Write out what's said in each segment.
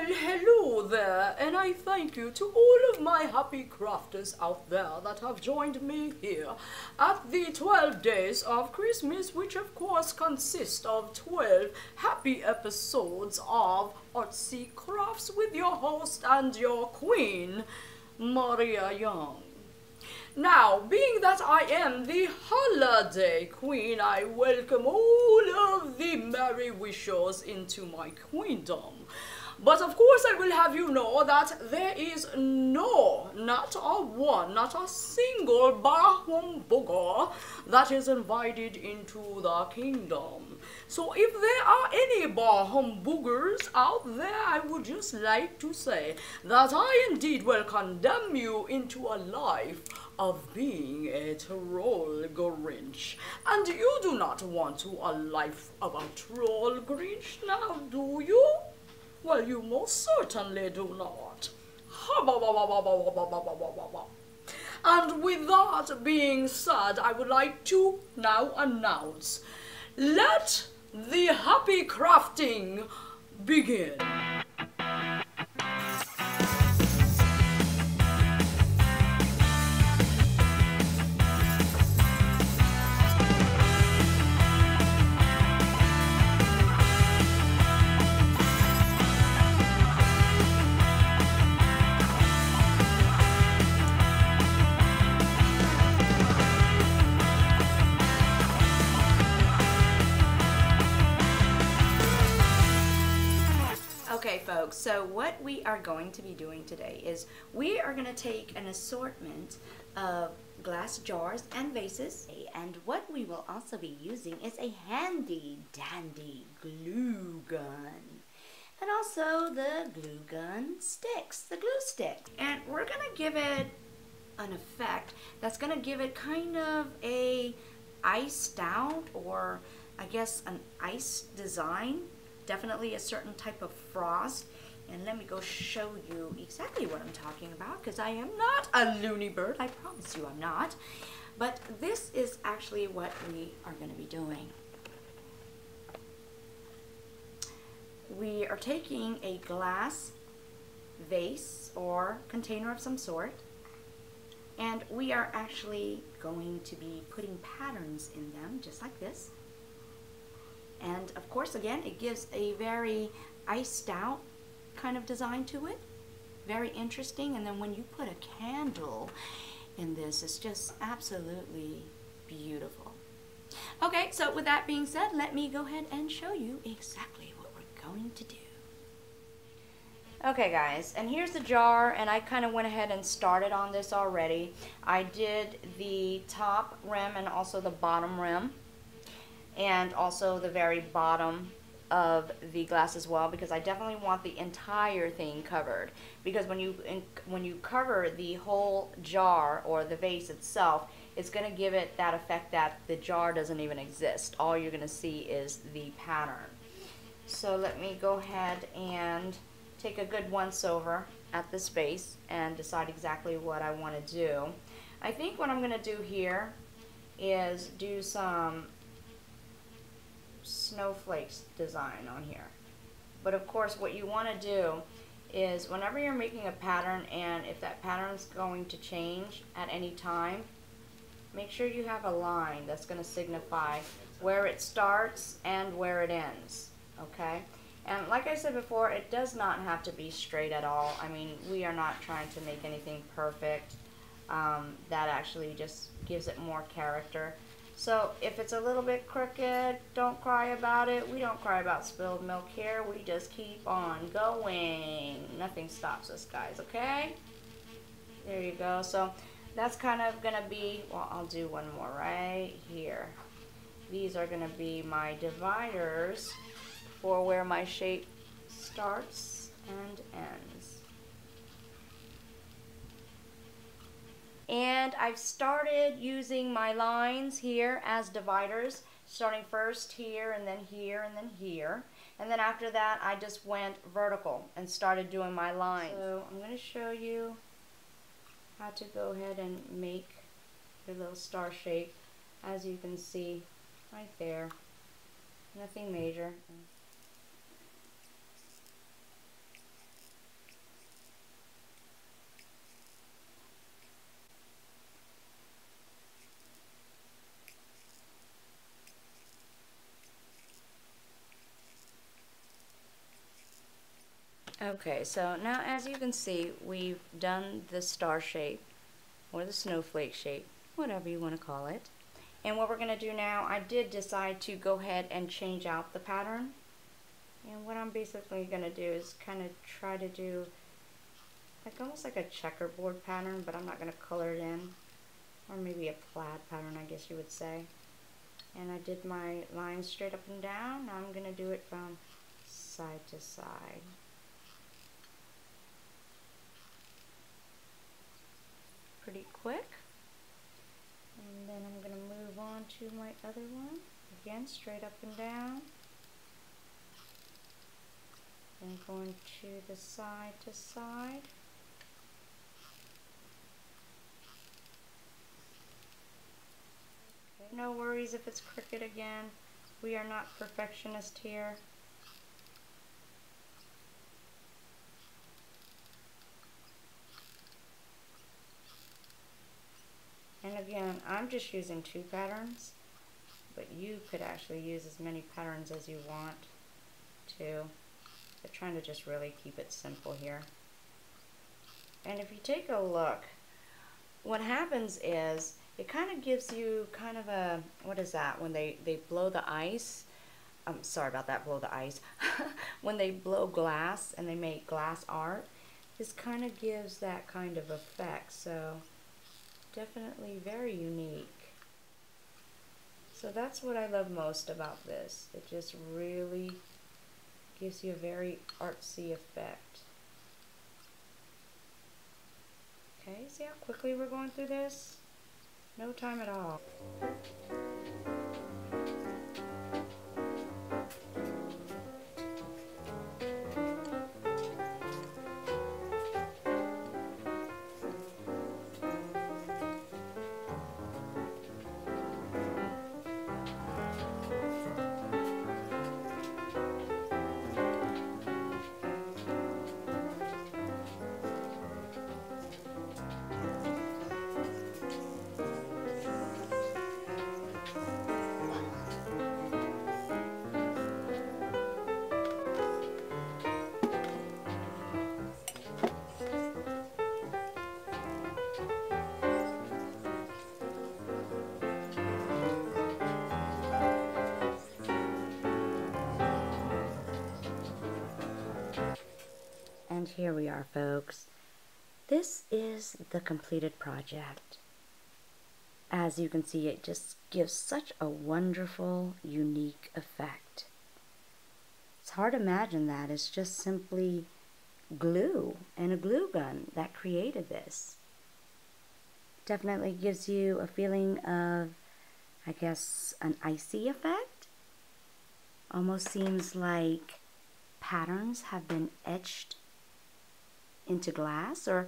Well, hello there, and I thank you to all of my happy crafters out there that have joined me here at the 12 Days of Christmas, which of course consist of 12 happy episodes of Artsy Crafts with your host and your queen, Maria Young. Now, being that I am the holiday queen, I welcome all of the merry wishers into my queendom. But of course I will have you know that there is not a single bar humbugger that is invited into the kingdom. So if there are any bar humbuggers out there, I would just like to say that I indeed will condemn you into a life of being a troll Grinch. And you do not want a life of a troll Grinch now, do you? Well, you most certainly do not. And with that being said, I would like to now announce, let the happy crafting begin. Okay folks, so what we are going to be doing today is we are going to take an assortment of glass jars and vases, and what we will also be using is a handy dandy glue gun, and also the glue gun sticks, the glue stick. And we're going to give it an effect that's going to give it kind of a iced out, or I guess an ice design. Definitely a certain type of frost. And let me go show you exactly what I'm talking about, because I am not a loony bird. I promise you I'm not. But this is actually what we are going to be doing. We are taking a glass vase or container of some sort, and we are actually going to be putting patterns in them just like this. And of course, again, it gives a very iced out kind of design to it. Very interesting. And then when you put a candle in this, it's just absolutely beautiful. Okay, so with that being said, let me go ahead and show you exactly what we're going to do. Okay guys, and here's the jar, and I kind of went ahead and started on this already. I did the top rim and also the bottom rim, and also the very bottom of the glass as well, because I definitely want the entire thing covered, because when you cover the whole jar or the vase itself, it's going to give it that effect that the jar doesn't even exist. All you're going to see is the pattern. So let me go ahead and take a good once over at this vase and decide exactly what I want to do. I think what I'm going to do here is do some snowflakes design on here. But of course what you want to do is, whenever you're making a pattern, and if that pattern is going to change at any time, make sure you have a line that's going to signify where it starts and where it ends. Okay? And like I said before, it does not have to be straight at all. I mean, we are not trying to make anything perfect. That actually just gives it more character. So if it's a little bit crooked, don't cry about it. We don't cry about spilled milk here. We just keep on going. Nothing stops us, guys, okay? There you go. So that's kind of going to be, well, I'll do one more right here. These are going to be my dividers for where my shape starts and ends. And I've started using my lines here as dividers, starting first here and then here and then here. And then after that, I just went vertical and started doing my lines. So I'm going to show you how to go ahead and make your little star shape. As you can see right there, nothing major. Okay, so now as you can see, we've done the star shape, or the snowflake shape, whatever you want to call it. And what we're going to do now, I did decide to go ahead and change out the pattern. And what I'm basically going to do is kind of try to do like almost like a checkerboard pattern, but I'm not going to color it in. Or maybe a plaid pattern, I guess you would say. And I did my lines straight up and down. Now I'm going to do it from side to side. Pretty quick. And then I'm going to move on to my other one. Again, straight up and down. Then going to the side to side. Okay. No worries if it's crooked again. We are not perfectionists here. And again, I'm just using 2 patterns, but you could actually use as many patterns as you want to. But trying to just really keep it simple here. And if you take a look, what happens is it kind of gives you kind of a, what is that, when they blow the ice? I'm sorry about that, blow the ice. When they blow glass and they make glass art, this kind of gives that kind of effect. So definitely very unique. So that's what I love most about this. It just really gives you a very artsy effect. Okay, see how quickly we're going through this? No time at all. And here we are, folks. This is the completed project. As you can see, it just gives such a wonderful, unique effect. It's hard to imagine that. It's just simply glue and a glue gun that created this. Definitely gives you a feeling of, I guess, an icy effect. Almost seems like patterns have been etched into glass, or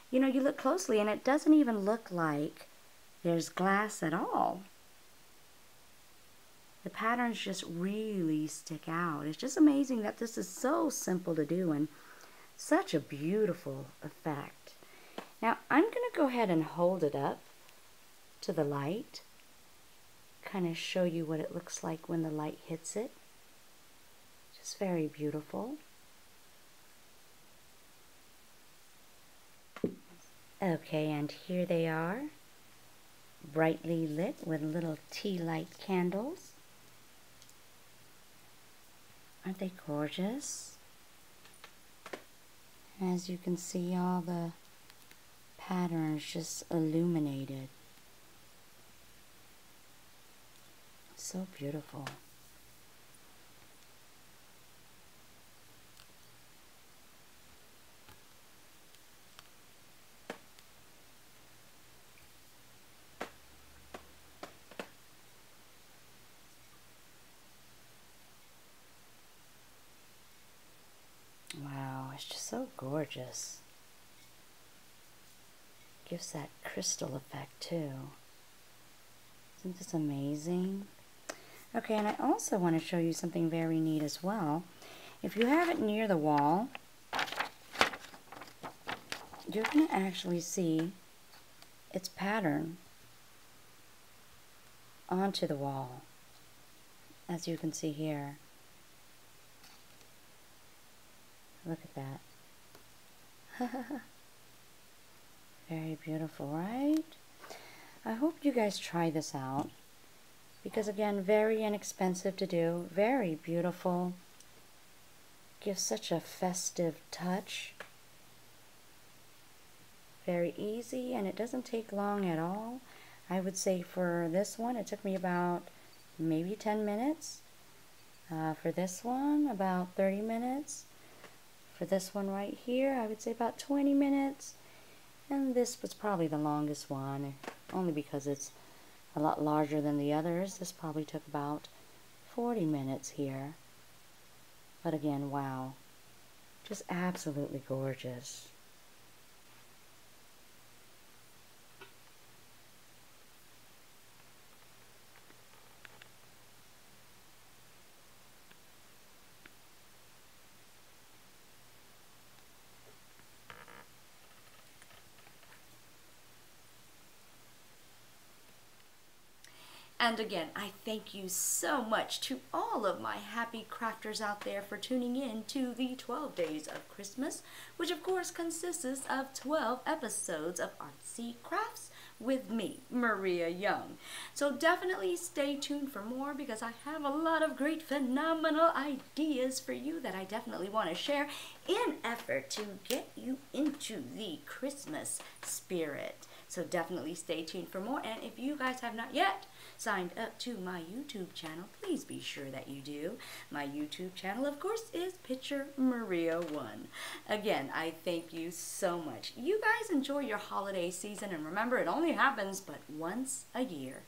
you know, you look closely and it doesn't even look like there's glass at all. The patterns just really stick out. It's just amazing that this is so simple to do and such a beautiful effect. Now I'm going to go ahead and hold it up to the light, kind of show you what it looks like when the light hits it. Just very beautiful. Okay, and here they are, brightly lit with little tea light candles. Aren't they gorgeous? As you can see, all the patterns just illuminated. So beautiful. Wow, it's just so gorgeous. Gives that crystal effect too. Isn't this amazing? Okay, and I also want to show you something very neat as well. If you have it near the wall, you're going to actually see its pattern onto the wall, as you can see here. Look at that. Very beautiful, right? I hope you guys try this out, because again, very inexpensive to do, very beautiful, gives such a festive touch, very easy, and it doesn't take long at all. I would say for this one it took me about maybe 10 minutes. For this one about 30 minutes. For this one right here I would say about 20 minutes. And this was probably the longest one, only because it's a lot larger than the others. This probably took about 40 minutes here. But again, wow, just absolutely gorgeous. And again, I thank you so much to all of my happy crafters out there for tuning in to the 12 Days of Christmas, which of course consists of 12 episodes of Artsy Crafts with me, Maria Young. So definitely stay tuned for more, because I have a lot of great phenomenal ideas for you that I definitely want to share in effort to get you into the Christmas spirit. So definitely stay tuned for more. And if you guys have not yet signed up to my YouTube channel, please be sure that you do. My YouTube channel, of course, is Picture Maria 1. Again, I thank you so much. You guys enjoy your holiday season, and remember, it only happens but once a year,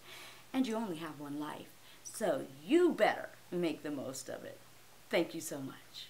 and you only have one life. So you better make the most of it. Thank you so much.